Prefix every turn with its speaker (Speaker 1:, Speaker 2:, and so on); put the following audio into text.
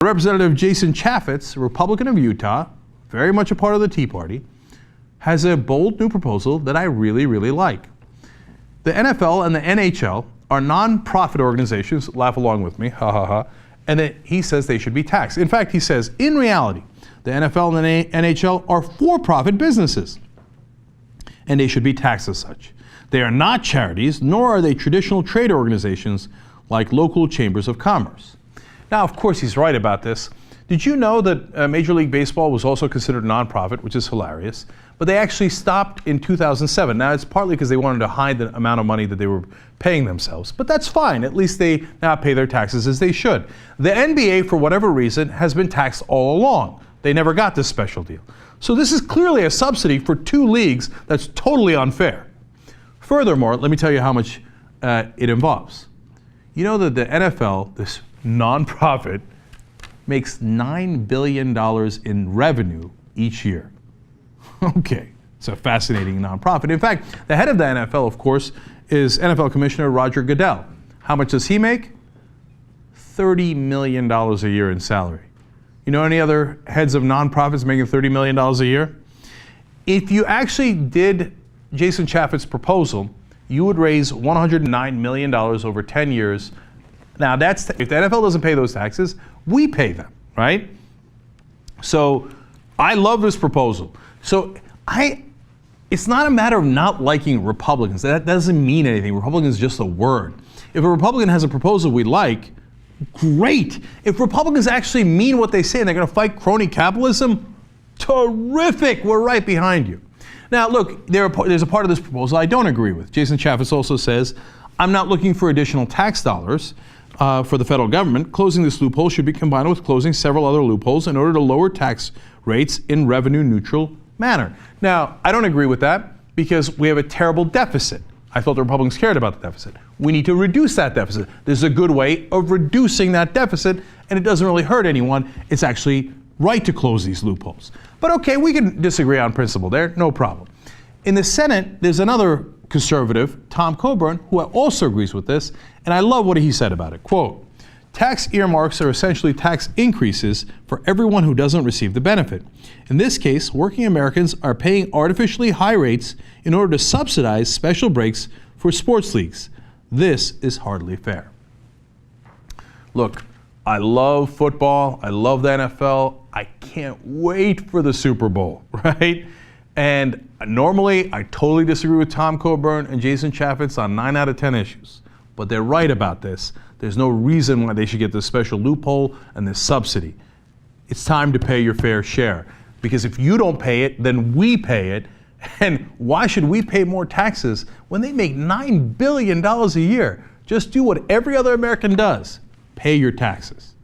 Speaker 1: Representative Jason Chaffetz, a Republican of Utah, very much a part of the Tea Party, has a bold new proposal that I really, really like. The NFL and the NHL are non-profit organizations, laugh along with me, ha ha ha, and he says they should be taxed. In fact, he says, in reality, the NFL and the NHL are for-profit businesses, and they should be taxed as such. They are not charities, nor are they traditional trade organizations like local chambers of commerce. Now, of course, he's right about this. Did you know that Major League Baseball was also considered nonprofit, which is hilarious, but they actually stopped in 2007. Now, it's partly because they wanted to hide the amount of money that they were paying themselves, but that's fine. At least they now pay their taxes as they should. The NBA, for whatever reason, has been taxed all along. They never got this special deal. So this is clearly a subsidy for two leagues that's totally unfair. Furthermore, let me tell you how much it involves. You know that the NFL, this nonprofit, makes $9 billion in revenue each year. Okay, it's a fascinating nonprofit. In fact, the head of the NFL, of course, is NFL Commissioner Roger Goodell. How much does he make? $30 million a year in salary. You know any other heads of nonprofits making $30 million a year? If you actually did Jason Chaffetz's proposal, you would raise $109 million over 10 years. Now, if the NFL doesn't pay those taxes, we pay them, right? So I love this proposal. So it's not a matter of not liking Republicans. That doesn't mean anything. Republican is just a word. If a Republican has a proposal we like, great. If Republicans actually mean what they say and they're going to fight crony capitalism, terrific. We're right behind you. Now, look, there's a part of this proposal I don't agree with. Jason Chaffetz also says, I'm not looking for additional tax dollars for the federal government. Closing this loophole should be combined with closing several other loopholes in order to lower tax rates in revenue-neutral manner. Now, I don't agree with that because we have a terrible deficit. I thought the Republicans cared about the deficit. We need to reduce that deficit. There's a good way of reducing that deficit, and it doesn't really hurt anyone. It's actually right to close these loopholes. But okay, we can disagree on principle there, no problem. In the Senate, there's another conservative, Tom Coburn, who also agrees with this, and I love what he said about it. Quote, tax earmarks are essentially tax increases for everyone who doesn't receive the benefit. In this case, working Americans are paying artificially high rates in order to subsidize special breaks for sports leagues. This is hardly fair. Look, I love football. I love the NFL. I can't wait for the Super Bowl, right? And normally, I totally disagree with Tom Coburn and Jason Chaffetz on 9 out of 10 issues. But they're right about this. There's no reason why they should get this special loophole and this subsidy. It's time to pay your fair share. Because if you don't pay it, then we pay it. And why should we pay more taxes when they make $9 billion a year? Just do what every other American does. Pay your taxes.